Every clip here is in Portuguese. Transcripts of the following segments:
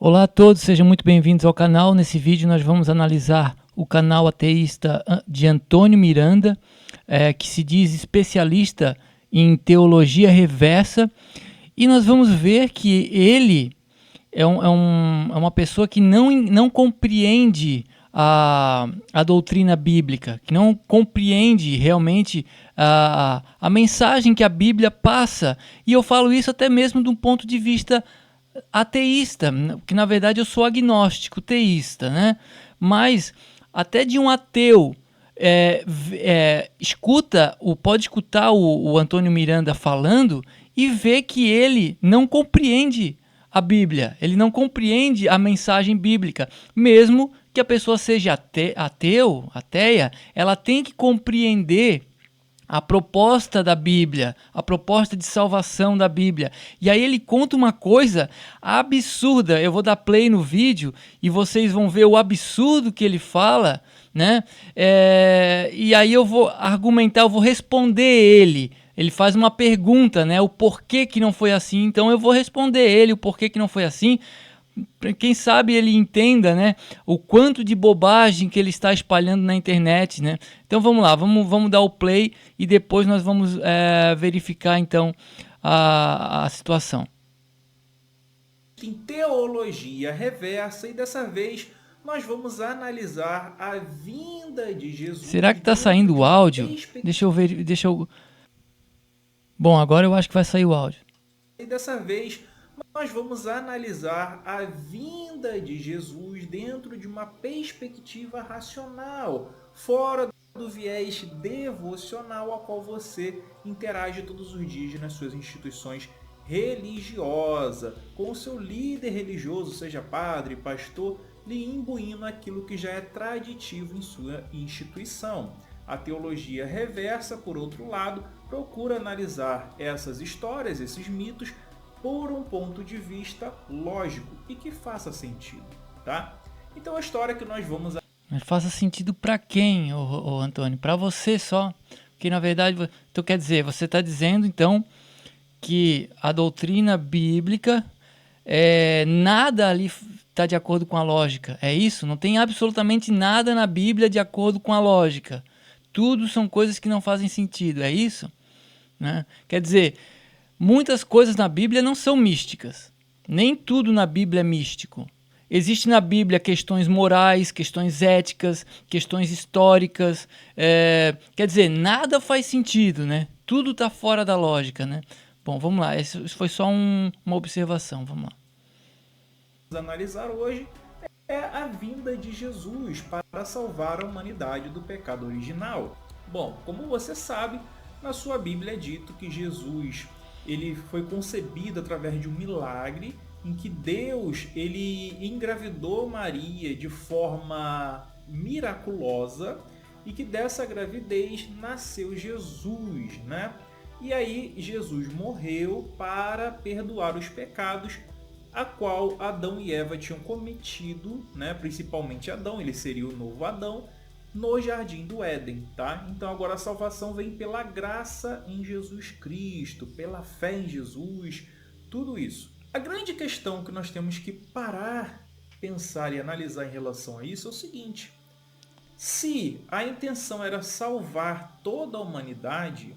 Olá a todos, sejam muito bem-vindos ao canal. Nesse vídeo nós vamos analisar o canal ateísta de Antônio Miranda, que se diz especialista em teologia reversa, e nós vamos ver que ele é uma pessoa que não compreende a doutrina bíblica, que não compreende realmente a mensagem que a Bíblia passa, e eu falo isso até mesmo de um ponto de vista ateísta, que na verdade eu sou agnóstico, teísta, né? Mas até de um ateu pode escutar o Antônio Miranda falando e ver que ele não compreende a Bíblia, ele não compreende a mensagem bíblica, mesmo que a pessoa seja ateia, ela tem que compreender a proposta da Bíblia, a proposta de salvação da Bíblia. E aí ele conta uma coisa absurda. Eu vou dar play no vídeo e vocês vão ver o absurdo que ele fala, né? E aí eu vou argumentar, eu vou responder ele. Ele faz uma pergunta, né? O porquê que não foi assim. Então eu vou responder ele o porquê que não foi assim. Quem sabe ele entenda, né, o quanto de bobagem que ele está espalhando na internet, né? Então vamos lá, vamos dar o play e depois nós vamos verificar então a situação. Em teologia reversa, e dessa vez nós vamos analisar a vinda de Jesus. Será que está saindo o áudio? Deixa eu ver, Bom, agora eu acho que vai sair o áudio. E dessa vez nós vamos analisar a vinda de Jesus dentro de uma perspectiva racional, fora do viés devocional a qual você interage todos os dias nas suas instituições religiosas, com o seu líder religioso, seja padre, pastor, lhe imbuindo aquilo que já é traditivo em sua instituição. A teologia reversa, por outro lado, procura analisar essas histórias, esses mitos, por um ponto de vista lógico e que faça sentido, tá? Então a história que nós vamos... Mas faça sentido para quem, ô Antônio? Para você só. Porque na verdade, então quer dizer, você está dizendo então que a doutrina bíblica, nada ali está de acordo com a lógica. É isso? Não tem absolutamente nada na Bíblia de acordo com a lógica. Tudo são coisas que não fazem sentido. É isso? Né? Quer dizer, muitas coisas na Bíblia não são místicas. Nem tudo na Bíblia é místico. Existem na Bíblia questões morais, questões éticas, questões históricas. Quer dizer, nada faz sentido, né? Tudo está fora da lógica, né? Bom, vamos lá. Isso foi só uma observação. Vamos lá. Vamos analisar hoje é a vinda de Jesus para salvar a humanidade do pecado original. Bom, como você sabe, na sua Bíblia é dito que Jesus ele foi concebido através de um milagre em que Deus ele engravidou Maria de forma miraculosa e que dessa gravidez nasceu Jesus, né? E aí Jesus morreu para perdoar os pecados a qual Adão e Eva tinham cometido, né? Principalmente Adão, ele seria o novo Adão, no Jardim do Éden, tá? Então agora a salvação vem pela graça em Jesus Cristo, pela fé em Jesus, tudo isso. A grande questão que nós temos que parar, pensar e analisar em relação a isso é o seguinte: se a intenção era salvar toda a humanidade,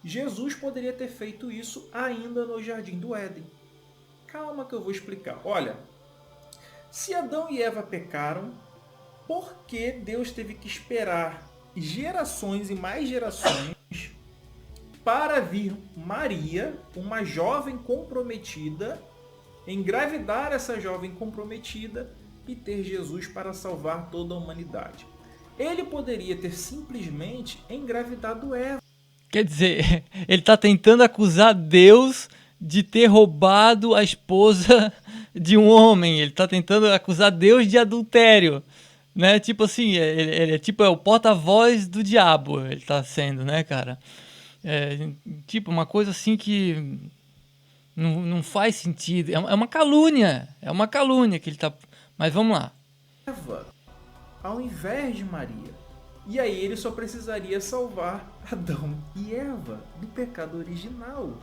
Jesus poderia ter feito isso ainda no Jardim do Éden. Calma que eu vou explicar. Olha, se Adão e Eva pecaram, por que Deus teve que esperar gerações e mais gerações para vir Maria, uma jovem comprometida, engravidar essa jovem comprometida e ter Jesus para salvar toda a humanidade? Ele poderia ter simplesmente engravidado Eva. Quer dizer, ele está tentando acusar Deus de ter roubado a esposa de um homem. Ele está tentando acusar Deus de adultério, né? Tipo assim, ele é o porta-voz do diabo. Ele está sendo, né, cara? Tipo uma coisa assim que não faz sentido. É uma calúnia. É uma calúnia que ele está. Mas vamos lá. Eva, ao invés de Maria. E aí ele só precisaria salvar Adão e Eva do pecado original.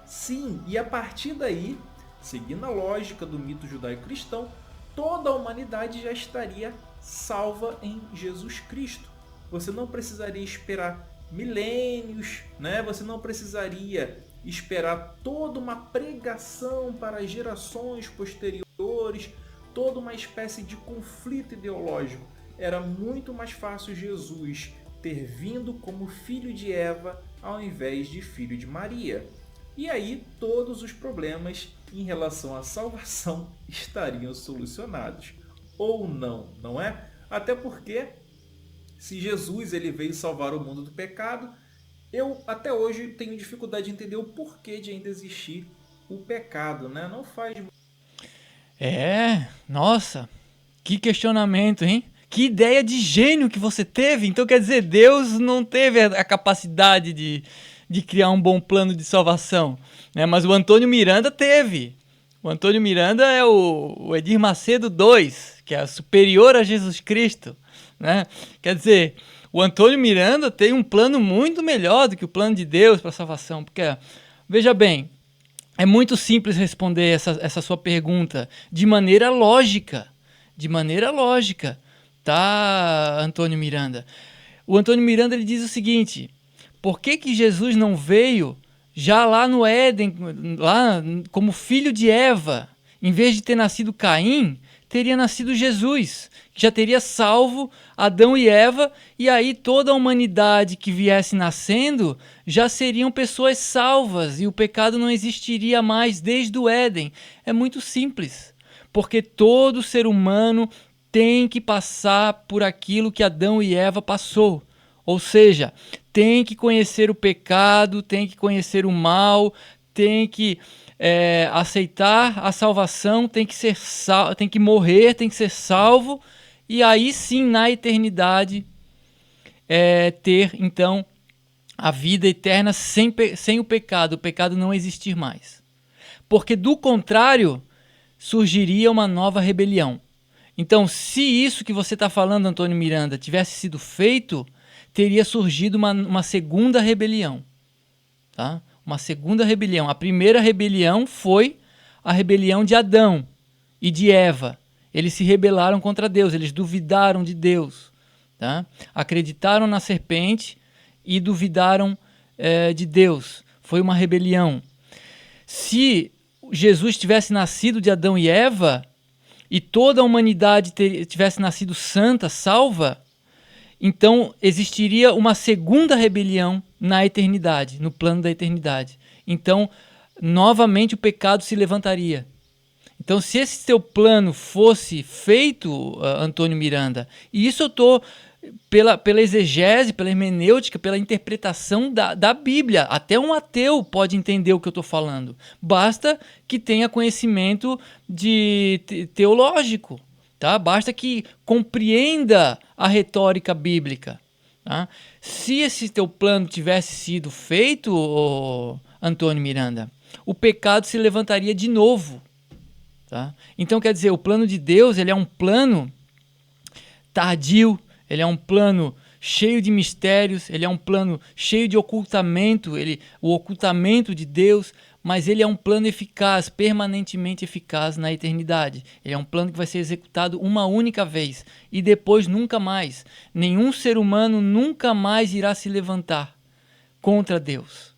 Sim, e a partir daí Seguindo a lógica do mito judaico-cristão, toda a humanidade já estaria salva em Jesus Cristo. Você não precisaria esperar milênios, né? Você não precisaria esperar toda uma pregação para gerações posteriores, toda uma espécie de conflito ideológico. Era muito mais fácil Jesus ter vindo como filho de Eva ao invés de filho de Maria. E aí todos os problemas em relação à salvação estariam solucionados. Ou não, não é? Até porque se Jesus ele veio salvar o mundo do pecado, eu até hoje tenho dificuldade de entender o porquê de ainda existir o pecado, né? Não faz... Nossa, que questionamento, hein? Que ideia de gênio que você teve. Então quer dizer, Deus não teve a capacidade de criar um bom plano de salvação, né? Mas o Antônio Miranda teve. O Antônio Miranda é o Edir Macedo II, que é superior a Jesus Cristo, né? Quer dizer, o Antônio Miranda tem um plano muito melhor do que o plano de Deus para a salvação. Porque, veja bem, é muito simples responder essa sua pergunta de maneira lógica. De maneira lógica, tá, Antônio Miranda? O Antônio Miranda ele diz o seguinte: por que Jesus não veio já lá no Éden, lá como filho de Eva? Em vez de ter nascido Caim, teria nascido Jesus, que já teria salvo Adão e Eva, e aí toda a humanidade que viesse nascendo já seriam pessoas salvas e o pecado não existiria mais desde o Éden. É muito simples, porque todo ser humano tem que passar por aquilo que Adão e Eva passou. Ou seja, tem que conhecer o pecado, tem que conhecer o mal, tem que aceitar a salvação, tem que morrer, tem que ser salvo, e aí sim, na eternidade, ter então a vida eterna sem o pecado não existir mais. Porque do contrário, surgiria uma nova rebelião. Então, se isso que você está falando, Antônio Miranda, tivesse sido feito, teria surgido uma segunda rebelião. Tá? Uma segunda rebelião. A primeira rebelião foi a rebelião de Adão e de Eva. Eles se rebelaram contra Deus, eles duvidaram de Deus. Tá? Acreditaram na serpente e duvidaram de Deus. Foi uma rebelião. Se Jesus tivesse nascido de Adão e Eva, e toda a humanidade tivesse nascido santa, salva, então existiria uma segunda rebelião na eternidade, no plano da eternidade. Então, novamente o pecado se levantaria. Então, se esse teu plano fosse feito, Antônio Miranda, e isso eu estou pela exegese, pela hermenêutica, pela interpretação da Bíblia. Até um ateu pode entender o que eu estou falando. Basta que tenha conhecimento teológico. Tá? Basta que compreenda a retórica bíblica. Tá? Se esse teu plano tivesse sido feito, Antônio Miranda, o pecado se levantaria de novo. Tá? Então, quer dizer, o plano de Deus ele é um plano tardio, ele é um plano cheio de mistérios, ele é um plano cheio de ocultamento, o ocultamento de Deus, mas ele é um plano eficaz, permanentemente eficaz na eternidade. Ele é um plano que vai ser executado uma única vez e depois nunca mais. Nenhum ser humano nunca mais irá se levantar contra Deus.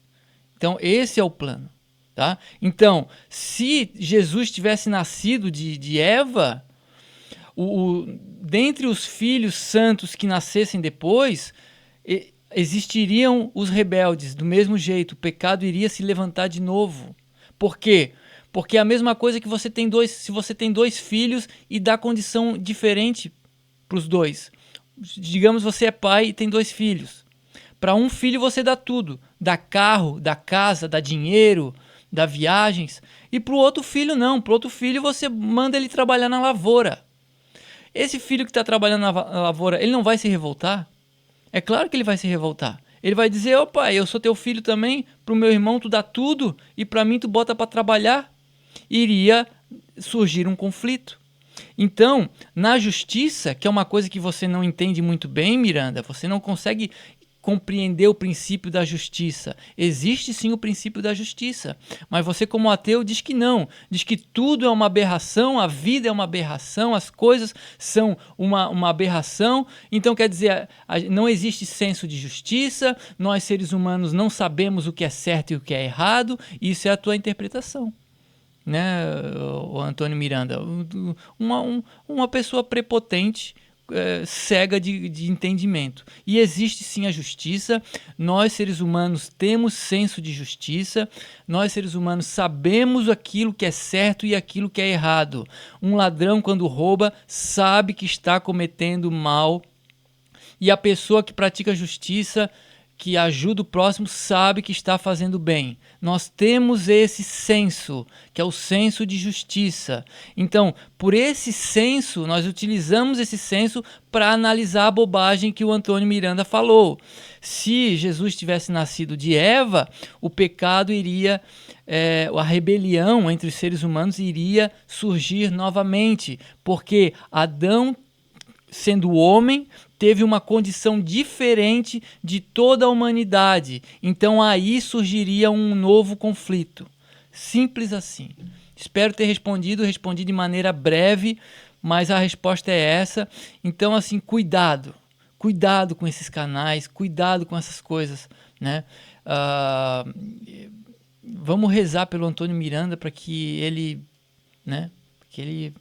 Então, esse é o plano. Tá? Então, se Jesus tivesse nascido de Eva, dentre os filhos santos que nascessem depois, existiriam os rebeldes do mesmo jeito, o pecado iria se levantar de novo. Por quê? Porque é a mesma coisa que se você tem dois filhos e dá condição diferente para os dois. Digamos, você é pai e tem dois filhos. Para um filho você dá tudo, dá carro, dá casa, dá dinheiro, dá viagens, e para o outro filho não, para o outro filho você manda ele trabalhar na lavoura. Esse filho que está trabalhando na lavoura, ele não vai se revoltar? É claro que ele vai se revoltar. Ele vai dizer, ô pai, eu sou teu filho também, pro meu irmão tu dá tudo e para mim tu bota para trabalhar. Iria surgir um conflito. Então, na justiça, que é uma coisa que você não entende muito bem, Miranda, você não consegue compreender o princípio da justiça. Existe sim o princípio da justiça, mas você como ateu diz que não, diz que tudo é uma aberração, a vida é uma aberração, as coisas são uma aberração, então quer dizer, não existe senso de justiça, nós seres humanos não sabemos o que é certo e o que é errado, isso é a tua interpretação, né, o Antônio Miranda, uma pessoa prepotente, cega de entendimento. E existe sim a justiça, nós seres humanos temos senso de justiça, nós seres humanos sabemos aquilo que é certo e aquilo que é errado. Um ladrão, quando rouba, sabe que está cometendo mal, e a pessoa que pratica justiça, que ajuda o próximo, sabe que está fazendo bem. Nós temos esse senso, que é o senso de justiça. Então, por esse senso, nós utilizamos esse senso para analisar a bobagem que o Antônio Miranda falou. Se Jesus tivesse nascido de Eva, o pecado iria, a rebelião entre os seres humanos iria surgir novamente, porque Adão, sendo homem, teve uma condição diferente de toda a humanidade. Então aí surgiria um novo conflito. Simples assim. Espero ter respondi de maneira breve, mas a resposta é essa. Então, assim, cuidado com esses canais, cuidado com essas coisas, né? Vamos rezar pelo Antônio Miranda para que ele, né? Que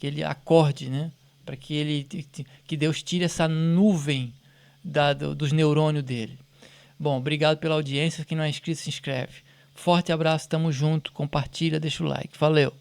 ele acorde, né? Para que Deus tire essa nuvem dos neurônios dele. Bom, obrigado pela audiência. Quem não é inscrito, se inscreve. Forte abraço, tamo junto, compartilha, deixa o like. Valeu!